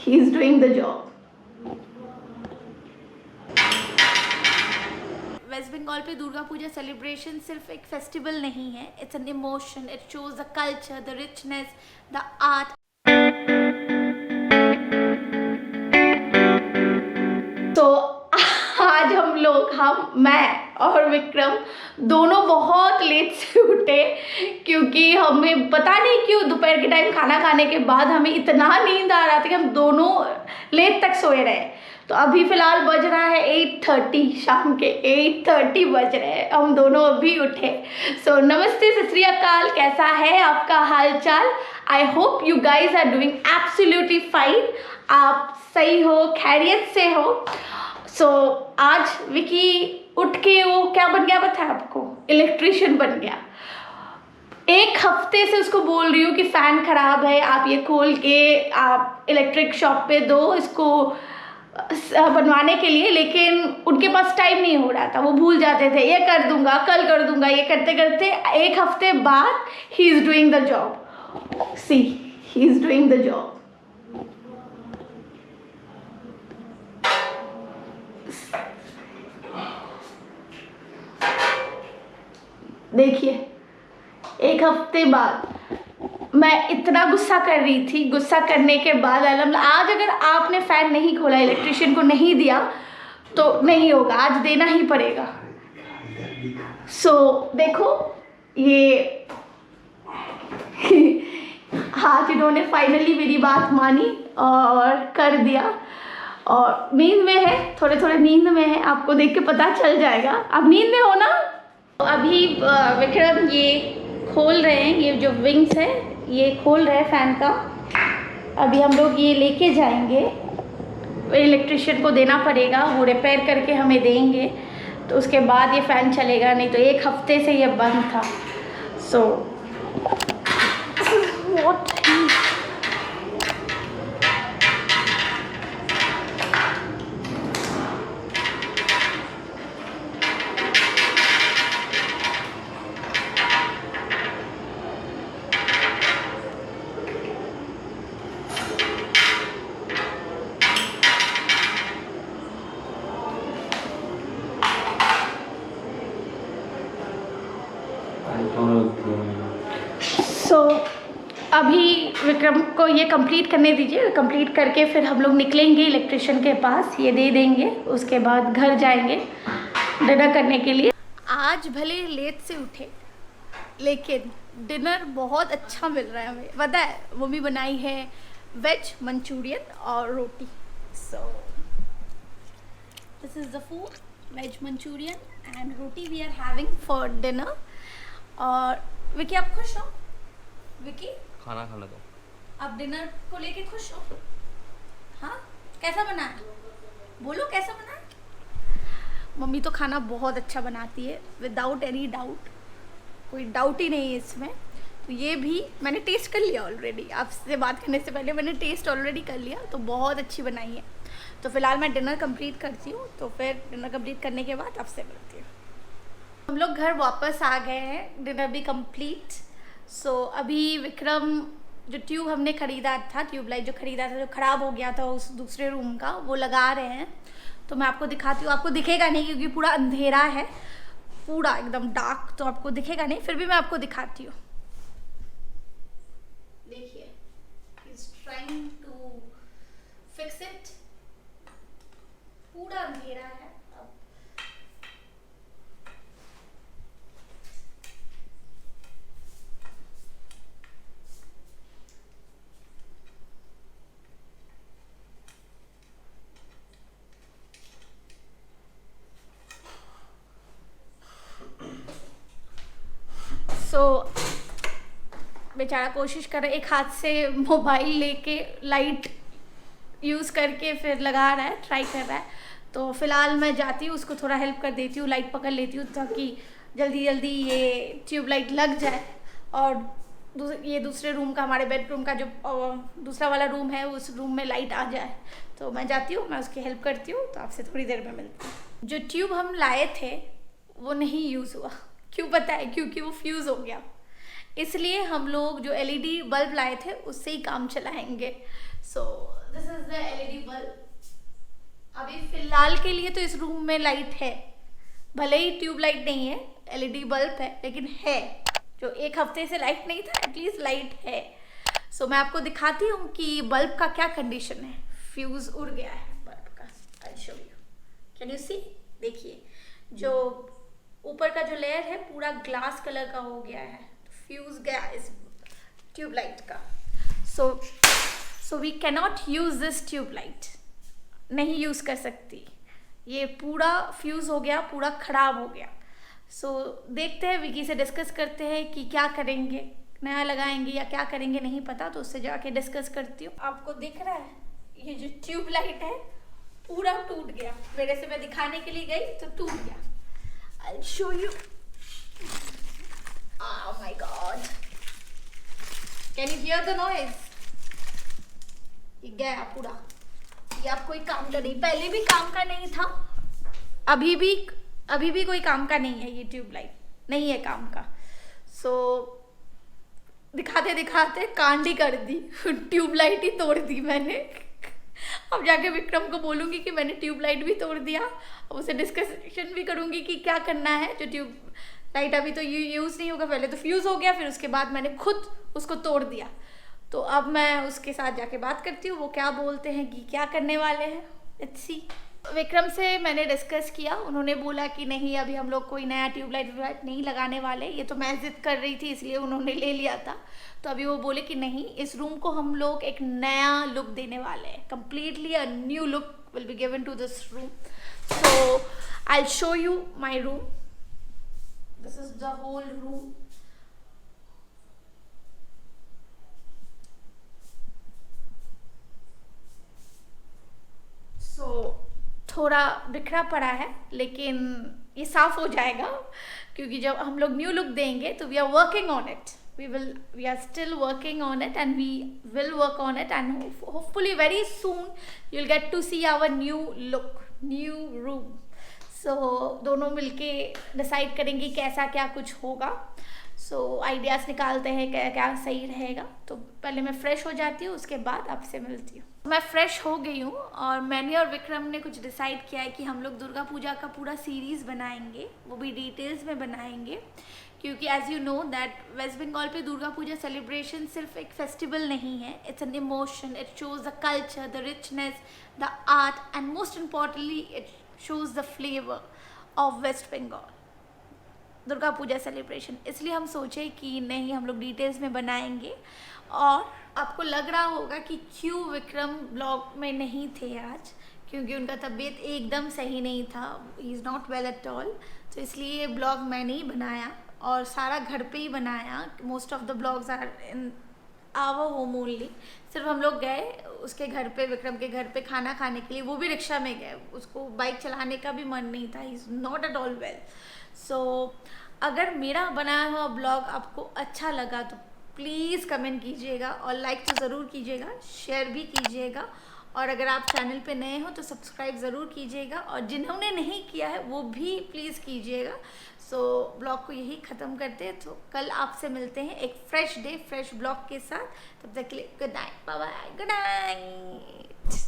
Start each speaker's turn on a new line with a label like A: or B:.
A: He is doing the job. West Bengal पे Durga Puja celebration सिर्फ एक फेस्टिवल नहीं है, it's an emotion, it shows the culture, the richness, the art. तो आज मैं और विक्रम दोनों बहुत लेट से उठे, क्योंकि हमें पता नहीं क्यों दोपहर के टाइम खाना खाने के बाद हमें इतना नींद आ रहा था कि हम दोनों लेट तक सोए रहे। तो अभी फ़िलहाल बज रहा है 8:30, शाम के 8:30 बज रहे हैं, हम दोनों अभी उठे। सो नमस्ते, सत श्री अकाल, कैसा है आपका हाल चाल? I hope you guys are doing absolutely fine, आप सही हो, खैरियत से हो। सो आज विकी उठ के वो क्या बन गया पता है आपको? इलेक्ट्रिशियन बन गया। एक हफ्ते से उसको बोल रही हूँ कि फ़ैन ख़राब है, आप ये खोल के आप इलेक्ट्रिक शॉप पे दो इसको बनवाने के लिए, लेकिन उनके पास टाइम नहीं हो रहा था, वो भूल जाते थे, ये कर दूंगा, कल कर दूंगा, ये करते करते एक हफ्ते बाद he is doing the job. See, he is doing the job. देखिए, एक हफ्ते बाद मैं इतना गुस्सा कर रही थी, गुस्सा करने के बाद आज अगर आपने फ़ैन नहीं खोला, इलेक्ट्रिशियन को नहीं दिया तो नहीं होगा, आज देना ही पड़ेगा। सो देखो ये आज इन्होंने फाइनली मेरी बात मानी और कर दिया, और नींद में है, थोड़े थोड़े नींद में है, आपको देख के पता चल जाएगा। आप नींद में हो ना? अभी विक्रम ये खोल रहे हैं, ये जो विंग्स है ये खोल रहे हैं फ़ैन का। अभी हम लोग ये लेके जाएंगे, इलेक्ट्रिशियन को देना पड़ेगा, वो रिपेयर करके हमें देंगे, तो उसके बाद ये फ़ैन चलेगा, नहीं तो एक हफ्ते से ये बंद था। सो अभी विक्रम को ये कंप्लीट करने दीजिए, कंप्लीट करके फिर हम लोग निकलेंगे इलेक्ट्रिशियन के पास, ये दे देंगे, उसके बाद घर जाएंगे डिनर करने के लिए। आज भले लेट से उठे लेकिन डिनर बहुत अच्छा मिल रहा है हमें, पता है? मम्मी बनाई है वेज मंचूरियन और रोटी। So this is the food, veg Manchurian and roti we are having for dinner. और विकी आप खुश हो? विकी
B: खाना खाने दो।
A: आप डिनर को लेके खुश हो? हाँ, कैसा बना है? बोलो कैसा बना है? मम्मी तो खाना बहुत अच्छा बनाती है, विदाउट एनी डाउट, कोई डाउट ही नहीं है इसमें। तो ये भी मैंने टेस्ट कर लिया ऑलरेडी, आपसे बात करने से पहले मैंने टेस्ट ऑलरेडी कर लिया, तो बहुत अच्छी बनाई है। तो फिलहाल मैं डिनर कंप्लीट करती हूँ, तो फिर डिनर कंप्लीट करने के बाद आपसे मिलती हूँ। हम लोग घर वापस आ गए हैं, डिनर भी कंप्लीट। सो अभी विक्रम जो ट्यूब हमने ख़रीदा था, ट्यूबलाइट जो ख़रीदा था, जो ख़राब हो गया था उस दूसरे रूम का, वो लगा रहे हैं। तो मैं आपको दिखाती हूँ, आपको दिखेगा नहीं क्योंकि पूरा अंधेरा है, पूरा एकदम डार्क, तो आपको दिखेगा नहीं, फिर भी मैं आपको दिखाती हूँ। देखिए, is trying to fix it, पूरा अंधेरा है। बेचारा कोशिश कर रहा है, एक हाथ से मोबाइल लेके लाइट यूज़ करके फिर लगा रहा है, ट्राई कर रहा है। तो फ़िलहाल मैं जाती हूँ, उसको थोड़ा हेल्प कर देती हूँ, लाइट पकड़ लेती हूँ ताकि जल्दी जल्दी ये ट्यूबलाइट लग जाए। और ये दूसरे रूम का, हमारे बेडरूम का जो दूसरा वाला रूम है, उस रूम में लाइट आ जाए। तो मैं जाती हूँ, मैं उसकी हेल्प करती हूँ, तो आपसे थोड़ी देर में मिलती हूँ। जो ट्यूब हम लाए थे वो नहीं यूज़ हुआ, क्यों पता है? क्योंकि वो फ्यूज़ हो गया, इसलिए हम लोग जो LED बल्ब लाए थे उससे ही काम चलाएंगे। सो दिस इज़ द बल्ब। अभी फिलहाल के लिए तो इस रूम में लाइट है, भले ही ट्यूब लाइट नहीं है, एलईडी बल्ब है, लेकिन है। जो एक हफ्ते से लाइट नहीं था, एटलीस्ट लाइट है। सो मैं आपको दिखाती हूँ कि बल्ब का क्या कंडीशन है। फ्यूज उड़ गया है बल्ब का। I show you, can you see? देखिए, जो ऊपर का जो लेयर है पूरा ग्लास कलर का हो गया है, फ्यूज गया इस ट्यूबलाइट का। So we cannot use this tubelight, नहीं यूज कर सकती। ये पूरा फ्यूज हो गया, पूरा खराब हो गया। देखते हैं, विकी से डिस्कस करते हैं कि क्या करेंगे, नया लगाएंगे या क्या करेंगे, नहीं पता। तो उससे जाके डिस्कस करती हूँ। आपको दिख रहा है ये जो ट्यूबलाइट है पूरा टूट गया। मेरे से मैं दिखाने के लिए गई तो टूट गया। I'll show you. Oh my God. Can you hear the noise? ये गया पूरा। ये अब कोई काम का नहीं, पहले भी काम का नहीं था, अभी भी कोई काम का नहीं है। ये ट्यूबलाइट नहीं है काम का। दिखाते दिखाते कांड ही कर दी, ट्यूबलाइट ही तोड़ दी मैंने। अब जाके विक्रम को बोलूँगी कि मैंने ट्यूबलाइट भी तोड़ दिया। अब उसे डिस्कशन भी करूँगी कि क्या करना है। जो ट्यूबलाइट अभी तो यूज़ नहीं होगा, पहले तो फ्यूज़ हो गया, फिर उसके बाद मैंने खुद उसको तोड़ दिया। तो अब मैं उसके साथ जाके बात करती हूँ, वो क्या बोलते हैं कि क्या करने वाले हैं। Let's see. विक्रम से मैंने डिस्कस किया, उन्होंने बोला कि नहीं, अभी हम लोग कोई नया ट्यूबलाइट नहीं लगाने वाले। ये तो मैं जिद कर रही थी, इसलिए उन्होंने ले लिया था। तो अभी वो बोले कि नहीं, इस रूम को हम लोग एक नया लुक देने वाले हैं। Completely a new look will be given to this room. So I will show you my room. This is the whole room. थोड़ा बिखरा पड़ा है, लेकिन ये साफ हो जाएगा, क्योंकि जब हम लोग न्यू लुक देंगे तो we are working on it. we are still working on it and we will work on it, and hopefully very soon you'll get to see our new look, new room. So दोनों मिलके decide करेंगे कैसा क्या कुछ होगा। Ideas निकालते हैं क्या क्या सही रहेगा। तो पहले मैं फ्रेश हो जाती हूँ, उसके बाद आपसे मिलती हूँ। मैं फ्रेश हो गई हूँ और मैंने और विक्रम ने कुछ डिसाइड किया है कि हम लोग दुर्गा पूजा का पूरा सीरीज़ बनाएंगे, वो भी डिटेल्स में बनाएंगे। क्योंकि as you know that West Bengal पे दुर्गा पूजा सेलिब्रेशन सिर्फ एक फेस्टिवल नहीं है, it's an emotion. It shows the culture, the richness, the art, and most importantly it shows the flavour of West Bengal Durga Puja celebration. इसलिए हम सोचे कि नहीं, हम लोग डिटेल्स में बनाएंगे। और आपको लग रहा होगा कि क्यों विक्रम ब्लॉग में नहीं थे आज, क्योंकि उनका तबीयत एकदम सही नहीं था, he is not well at all. तो इसलिए ये ब्लॉग मैंने ही बनाया और सारा घर पे ही बनाया। Most of the blogs are in our home only. सिर्फ हम लोग गए उसके घर पे, विक्रम के घर पे खाना खाने के लिए, वो भी रिक्शा में गए। उसको बाइक चलाने का भी मन नहीं था, he is not at all well. अगर मेरा बनाया हुआ ब्लॉग आपको अच्छा लगा तो प्लीज़ कमेंट कीजिएगा और लाइक तो ज़रूर कीजिएगा, शेयर भी कीजिएगा। और अगर आप चैनल पे नए हो तो सब्सक्राइब ज़रूर कीजिएगा, और जिन्होंने नहीं किया है वो भी प्लीज़ कीजिएगा। ब्लॉग को यही ख़त्म करते हैं। तो कल आपसे मिलते हैं एक फ्रेश डे, फ्रेश ब्लॉग के साथ। तब तक के लिए good night, bye bye, good night.